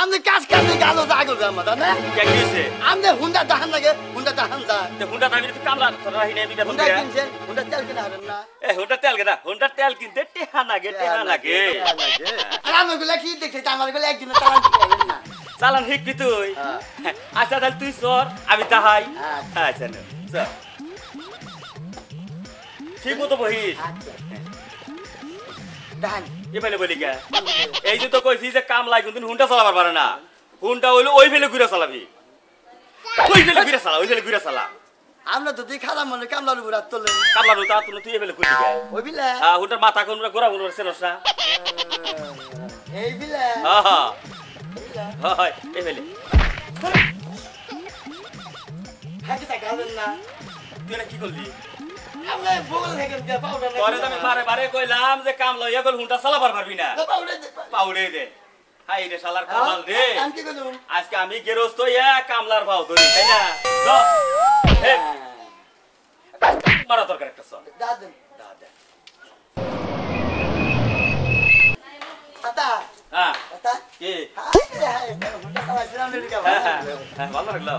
আমনে কাজ কাজে গালো জাগল জামাতা না কে কিছে আমনে হুন্ডা দাহান লাগে হুন্ডা দাহান যা তে হুন্ডা দামি তো কামলা তোরা হিনে বিটা হুন্ডা কিনছেন হুন্ডা তেল কিনা হারেন না এ হুন্ডা তেল গেদা হুন্ডা তেল কিনতে টেহা লাগে আর আমি গুলা কি দেখতে আমার গুলা একদিন চালান দিবেন না চালান হিকবি তুই আচ্ছা তাহলে তুই সর আমি তাহাই আচ্ছা না চল ঠিক মতো বহিস আচ্ছা দাহান এ ফেলে বলি কে এই যে তো কইছি যে কাম লাই কিন্তু হুন্ডা চালাবার পারে না হুন্ডা হইলো ওই ফেলে ঘুরে চালাবি ওই ফেলে ঘুরে চালা আমরা তো তুই খারাপ মনে কামলার উপর হাত তোলেন কামলার তা তুই তুই ফেলে ঘুরে গে ওই বিলে হুন্ডার মাথা কোন ঘোরা ঘুরে সেনস না এই বিলে হয় এই ফেলে হ্যাঁ কি তা গাবেন না তুই না কি করলি আমনে বগল থেকে দে পাউডার তোরে আমি বারে বারে কইলাম যে কাম লইয়া গল হুন্ডা চালাবার পারবি না পাউডার পাউডে দে হাই রে শালার কামাল রে আমি কি করব আজকে আমি গেরস্ত ইয়া কামলার ভাও ধরি তাই না হে মারা দরকার একটা সব দাদন দাদা তাতা হ্যাঁ তাতা কি হাই রে হাই হুন্ডা চালাছিলাম রে কা হ্যাঁ ভালো লাগলো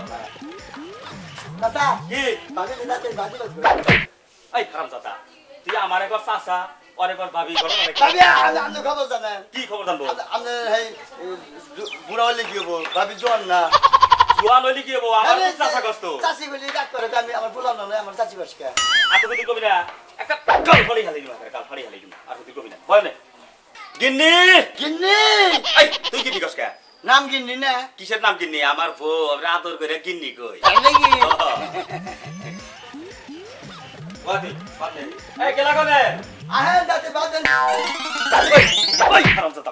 তাতা কি বাগে দাতে বাগে লাগবে এই হারাম দাদা তুই আমার একবার চাচা আর একবার ভাবি করো না ভাবি আমি খবর জানেন কি খবর জানবো আমি এই বুড়া হলে কি হবো ভাবি জোয়ান না জোয়ান হইলি কি হবো আমার খুব চাচা কষ্ট চাচি বলি ডাক করে আমি আমার বুড়া না আমার চাচি বসকা আর তুই কবি না একটা গাল ফাড়ি হালি দিমা গাল ফাড়ি হালি দিমা আর তুই কবি না বল না গিন্নি গিন্নি এই তুই কি দিকস কা নাম গিন্নি না কিসের নাম গিন্নি আমার বউ আমরা আদর করে গিন্নি কই নাকি বাদি বাদি এই কেলা কোনে আহে দাতে বাদেন ওই হারাম দাদা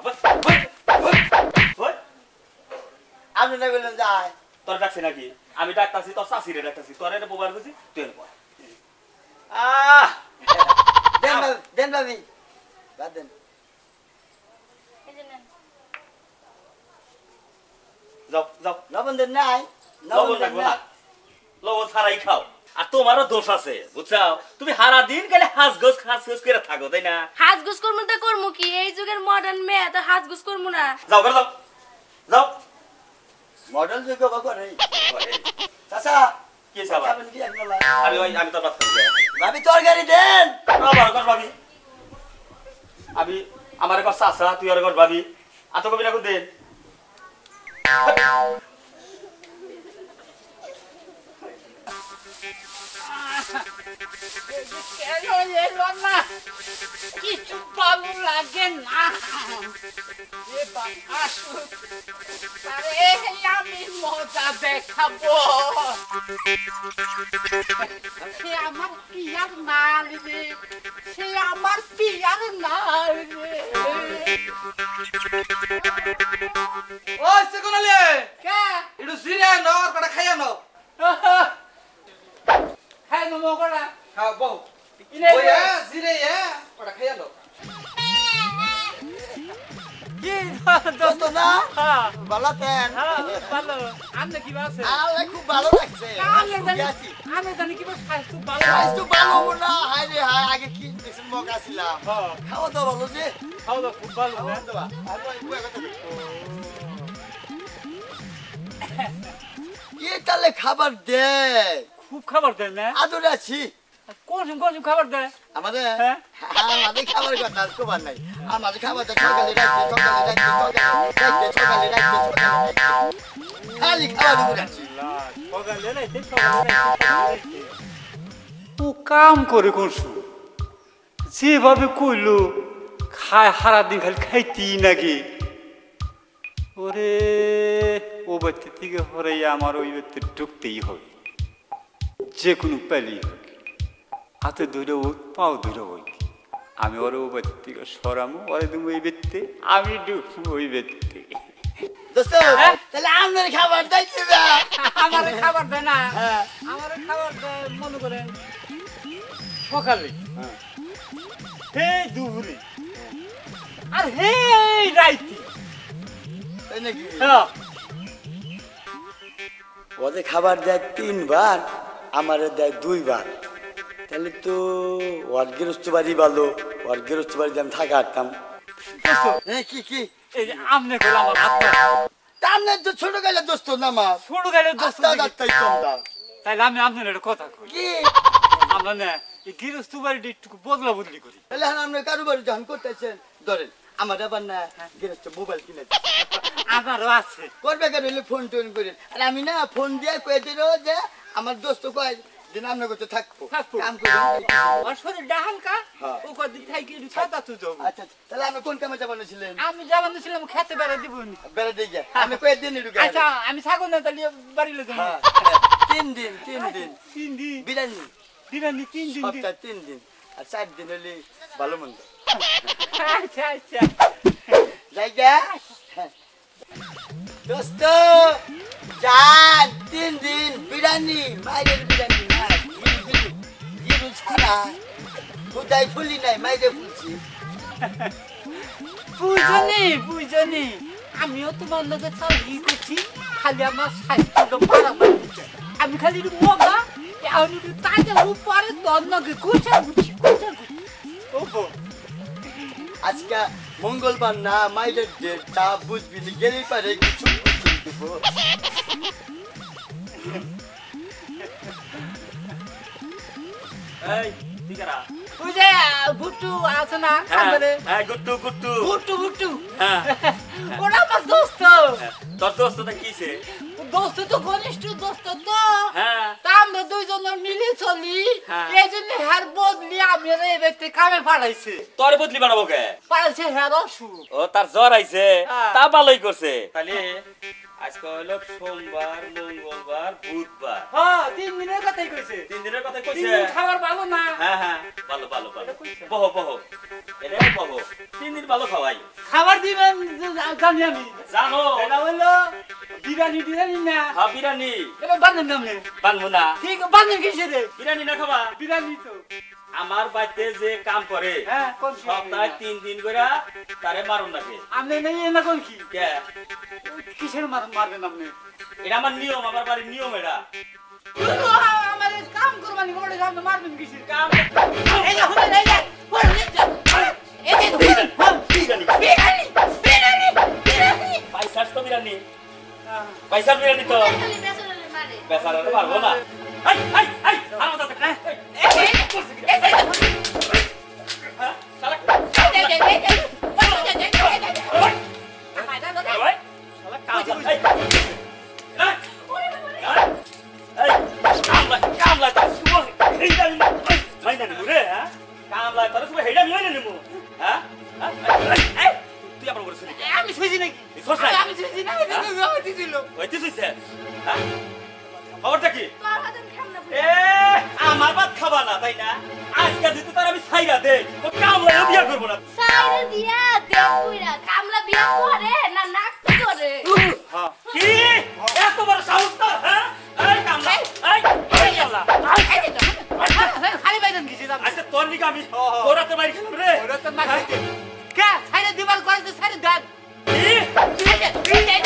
ওই আপনি না বলেন যায় তোর ডাকছি নাকি আমি ডাকতাছি তোর চাষিরে ডাকতাছি তোর এটা বোবার বুঝি তুই বল দেন ভাবি বাদেন যাও যাও লবণ দেন নাই লবণ রাখবো না লবণ ছাড়াই খাও আর তোমারও দোষ আছে বুঝছো তুমি সারা দিন গেলে হাঁসগোস করে থাকো তাই না হাজগুস করমু তো করমু কি এই যুগের মডার্ন মেয়ে তো হাজগুস করমু না যাও করে যাও যাও মডেল যুগ করে চাচা কি সাবা খাবেন কি একলা আমি তোর বাদ খাবো ভাবি তরকারি দেন আবার কর ভাবি আমি আমার একবার চাচা তুই আর একবার ভাবি আর তো কবি না দেন কিছু ভালো লাগে না আরে আমি মজা দেখাবো সে আমার পিয়ার নাল রে সে আমার পিয়ার নাল রে ও সেকোনালে কে একটু জিরে আনো আর কটা খাই আনো খাই নমো করা হ্যাঁ বউ ইনে ওয়া জিরে কটা খাই আনো কি দোস্ত না হ্যাঁ ভালো তেন ভালো আপনি কি আছে আরে খুব ভালো লাগছে আমি জানি কি স্বাস্থ্য ভালো স্বাস্থ্য ভালো না হাই রে হাই আগে কি দেখছেন মগা ছিলাম হ্যাঁ খাওয়া দাওয়া ভালো যে খাওয়া খুব ভালো খাওয়া দাওয়া আর ওই কথা কি তাহলে খাবার দে খুব খাবার দেয় না আদরে আছি কোন খাবার দেয় আমাদের হ্যাঁ? আমাদের খাবার কথা আর কোবার নাই আমাদের খাবার তো সকালে রাখতে খালি খাবার উপরে আছি ও কাম করে কোনসু যেভাবে কইলো খায় হারা দিন খালি খাইতেই নাকি ওরে ও বাচ্চা থেকে হরাই আমার ওই বাচ্চা ঢুকতেই হবে যে কোনো পেলেই হোক হাতে ধরে হোক পাও ধরে হোক আমি ওর ও বাচ্চা থেকে সরামো ওরে তুমি ওই ব্যক্তি আমি ঢুকবো ওই ব্যক্তি দোস্ত তাহলে আপনার খাবার দেয় কি আমার খাবার দেয় না আমার খাবার দেয় মনে করেন সকালে হে দুপুরে আর হে রাইতে তাই নাকি হ্যাঁ ওদের খাবার দেয় 3 বার আমারে দেয় 2 বার তাহলে তো ওর গৃহস্থ বাড়ি ভালো ওর গৃহস্থ বাড়িতে আমি থাকা হারতাম কি কি এই যে আমনে করে আমার হাত তামনে তো ছোট গেলে দোস্ত না মা ছোট গাড়ি দোস্ত আস্তা যাত্তাই তোমরা তাইলে আমি আপনার একটা কথা কই কি আমরা না এই গৃহস্থ বাড়িটা একটু বদলা বদলি করি তাহলে আপনি কারোবার যখন করতেছেন ধরেন আমার আবার না গেরেস্ট মোবাইল কিনে দিন। আমারও আছে করবে কেন হলে ফোন টোন করেন আর আমি না ফোন দিয়ে কয়ে দিল যে আমার দোস্ত কয় দিন আপনার কাছে থাকবো থাকবো। কাম করবেন আর শরীরটা হালকা হ্যাঁ। ও কদিন থাকি একটু ছাতা তো যাবো আচ্ছা আচ্ছা, তাহলে আপনি কোন কামে যাবেন ছিলেন আমি যাবান ছিলাম খেতে বেড়া দিব বেড়া দিয়ে আপনি কয়ে দিন ঢুকে আচ্ছা আমি ছাগল না তাহলে বাড়িলে যাবো হ্যাঁ 3 দিন 3 দিন 3 দিন বিরিয়ানি বিরিয়ানি 3 দিন সপ্তাহ 3 দিন আর 4 দিন হলে ভালো মন্দ আচ্ছা আচ্ছা জায়গা দোস্ত চার 3 দিন বিরিয়ানি মায়ের বিরিয়ানি না গিরু ছাড়া কোথায় ফুলি নাই মাইরে ফুলছি বুঝনি আমিও তোমার লোকের চাল ই করছি খালি আমার স্বাস্থ্যটা বাড়াবার আমি খালি একটু মগা এখন একটু তাজা উপরে দন্নকে কুচা গুছি ও বউ আজকে মঙ্গলবার না মাইরের ডেট তা বুঝবি না গেলেই পারে কিছু দিব এই ঠিকারা ওই যে ভুট্টু আছে না কামরে হ্যাঁ গুট্টু গুট্টু ভুট্টু হ্যাঁ ওরা আমার দোস্ত তোর দোস্তটা কিছে দোস্ত তো ঘনিষ্ঠ দোস্ত তো হ্যাঁ তা আমরা দুইজন মিলে চলি হ্যাঁ। এই জন্য হ্যার বদলি আমি এই ব্যক্তি কামে পাঠাইছে তোর বদলি বাড়াবো কে পাঠাইছে হ্যার অসুখ ও তার জ্বর আইছে হ্যাঁ। তা ভালোই করছে তাহলে আজকে হলো সোমবার মঙ্গলবার বুধবার হ্যাঁ 3 দিনের কথাই কইছে 3 দিনের কথা 3 কইছে দিন খাবার ভালো না হ্যাঁ হ্যাঁ ভালো ভালো ভালো বহ বহ এটা বহ 3 দিন ভালো খাওয়াই খাবার দিবেন জানি আমি জানো এটা হলো বিরিয়ানি না হ্যাঁ বিরিয়ানি এটা বান্ধব নামে বানবো না ঠিক বান্ধব কিসে রে বিরিয়ানি না খাবা বিরিয়ানি তো আমার বাড়িতে যে কাম করে হ্যাঁ কোন সপ্তাহে 3 দিন করে তারে মারুন নাকি আপনি নেই না কোন কি কে কিসের মারবেন আপনি এটা আমার নিয়ম আমার বাড়ির নিয়ম এটা আমার কাম করবানি বলে আপনি মারবেন কিসের কাম এই যে হুনে এই যে বল নে এই যে বিরিয়ানি পয়সার তো বিরিয়ানি পয়সার বিরিয়ানি তো খালি বেসনের মারে বেচারা পারবো না আই আই আই আমার সাথে হ্যাঁ শালা কামলা তো শুভ হেইডা নিমু মাইনা নিমু রে হ্যাঁ কামলা তো শুভ হেইডা নিমু নিমু হ্যাঁ এই তুই আবার বলছিস নাকি আমি সুজি নাকি আমি সুজি না আমি দিছিল ওই তুই কইছিস হ্যাঁ খবরটা কি তোর হাতে খাম না এ আমার ভাত খাবা না তাই না আজকে যদি তোর আমি ছাইরা দে ও কামলা বিয়া করব না সাইরে দিয়া দেখুইরা কামলা বিয়া করে না নাক করে কি এত বড় সাহস তোর হ্যাঁ এই কামলা এই কামলা খালি বাইরেন কিছু দাম আচ্ছা তোর নিকে আমি ওরাতে মারি খেলাম রে ওরা তো মার কে সাইরে দিবার করে সাইরে দাঁত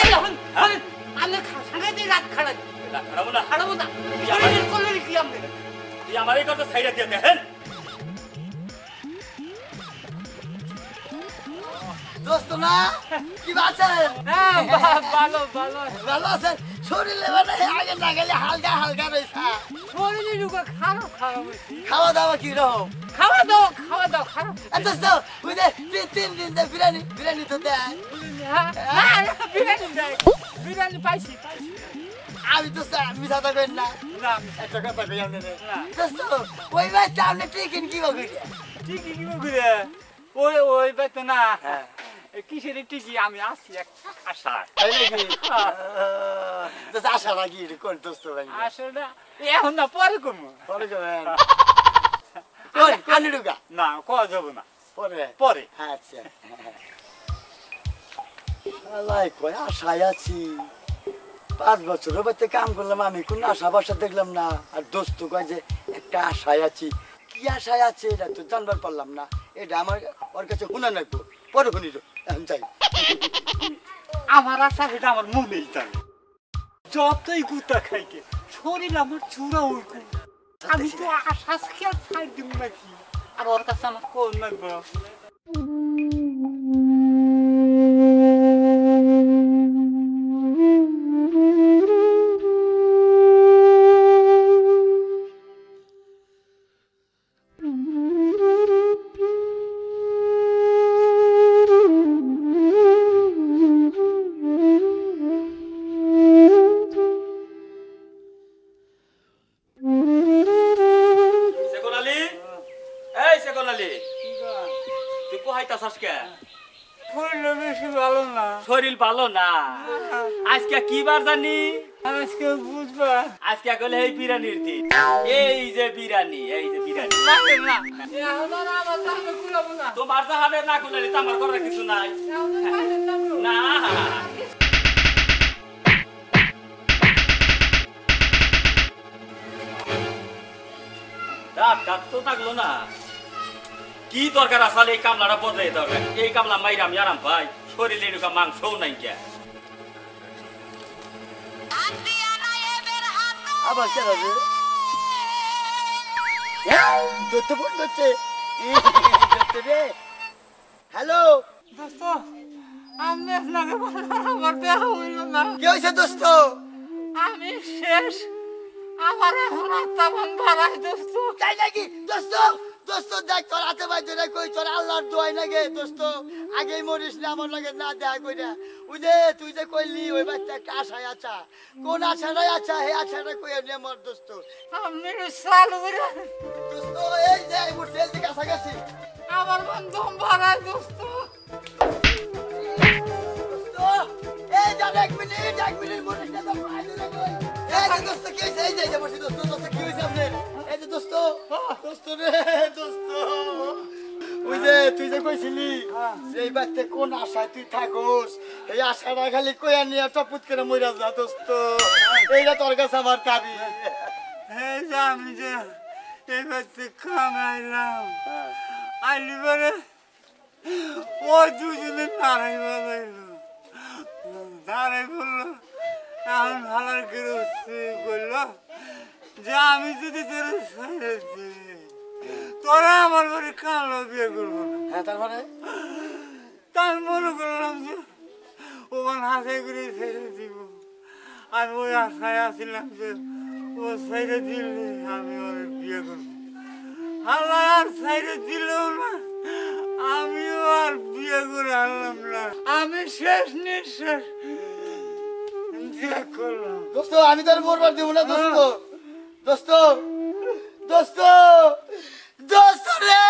কি আমি সাঙ্গে দিয়ে রাত খাড়া খারাপ না খাড়াবো না শরীরের কলের কি আমি তুই আমার এই কথা ছাইরা দিয়ে দেখেন দোস্ত না কি আছেন হ্যাঁ ভালো ভালো ভালো আছেন শরীরে মানে আগে না গেলে হালকা হালকা রয়েছে শরীরে রুগা খারাপ খারাপ হইছে খাওয়া দাওয়া কি রকম খাওয়া দাও খারাপ দোস্ত ওই যে 3 দিন যে বিরিয়ানি তো দেয় বিরিয়ানি পাইছি আমি তো মিশাতে করেন না না একটা কথা কই আপনি না। দোস্ত ওই বাচ্চা আপনি টিকিন কি করি ঠিকই কি করে ওই বেতো না হ্যাঁ। কিসের ঠিকই আমি আসছি এক আশা তাই নাকি দোস্ত আশা নাকি কোন দোস্ত ভাই আসলে এখন না পরে কমু পরে কবেন কোন কানি ঢুকা না কওয়া যাব না পরে পরে আচ্ছা আলাই কই আশায় আছি 5 বছর হতে কাম করলাম আমি কোন আশা বাসা দেখলাম না আর দোস্ত কয় যে একটা আশায় আছি কি আশায় আছে এটা তো জানবার পারলাম না এটা আমার ওর কাছে শোনা নাই পরে শুনি এখন যাই আমার আশা সেটা আমার মনেই থাকে যতই গুতা খাইকে শরীর আমার চূড়া উইকু আমি তো আশা খেয়াল ছাড় দিব নাকি আর ওর কাছে আমার কোন লাগবে শরীরটা বেশি ভালো না। শরীর ভালো না। আজকে কি বার জানি? আজকে বুঝবার আজকে গেলে এই বিরিয়ানির দিন। এই যে বিরিয়ানি, এই যে বিরিয়ানি। লাগে না। এখন আর আমার দামে কুলাবো না। তোমার জাহাজের না কুলালি তো আমার করার কিছু নাই। এখন আর বাইরের দামে না দাঁত তো থাকলো না। কি দরকার আসলে এই কামলাটা বদলাই দরকার। এই কামলা মাইরা আমি আরাম ভাই, শরীরে এরকম মাংসও নাই কে। আবার কেন রে? দত্ত ফোন করছে। দত্ত রে, হ্যালো, দোস্ত, আমি আপনাকে আমার দেখা হইল না। কি হয়েছে দোস্ত? আমি শেষ। আমার এখন আত্মাবন ধরাই দোস্ত। তাই নাকি দোস্ত? দোস্ত দেখ তোর হাতে ভাই ধরে কই তোর আল্লাহর দোয়াই লাগে দোস্ত, আগেই মরিস না আমার লাগে না দেখা কইরা। ওই যে তুই যে কইলি ওই বাচ্চা একটা আশায় আছা, কোন আশাটাই আছা হে আশাটা কই এমনি আমার দোস্ত। আপনি চালু করে দোস্ত এই যে এই মুহূর্তে এই যে কাছাকাছি আমার বন্ধু ভরাই দোস্ত। দোস্ত, এই যা এক মিনিট মরিস না তোর ভাই ধরে কই। এই যে দোস্ত কি হইছে? এই যে বসে দোস্ত, দোস্ত কি হইছে আপনার? এই যে দোস্ত, দোস্ত রে দোস্ত, ওই যে তুই যে কইছিলি যে এই বাচ্চা কোন আশায় তুই থাকোস, এই আশাটা খালি কইয়া নিয়ে টপুত করে মইরা যা দোস্ত। এইটা তোর কাছে আমার দাবি। এই যে আমি যে এবার কামাইলাম আইলি পরে ওই দুজনে দাঁড়াই বাজাইলো, দাঁড়াই বললো এখন ভালার করে বললো যে আমি যদি তোর ছেড়েছি তোরা আমার বাড়ি কালো বিয়ে করবো না। হ্যাঁ তারপরে তাই মনে করলাম যে ওখান হাসাই করে ছেড়ে দিব। আমি ওই আশায় আসছিলাম যে ও ছেড়ে দিলে আমি ওর বিয়ে করবো। আল্লাহ আর ছেড়ে দিলেও না, আমিও আর বিয়ে করে আনলাম না। আমি শেষ নিঃশ্বাস ত্যাগ করলাম। দোস্ত আমি তোর মরবার দিব না দোস্ত। দোস্ত দোস্ত দোস্ত রে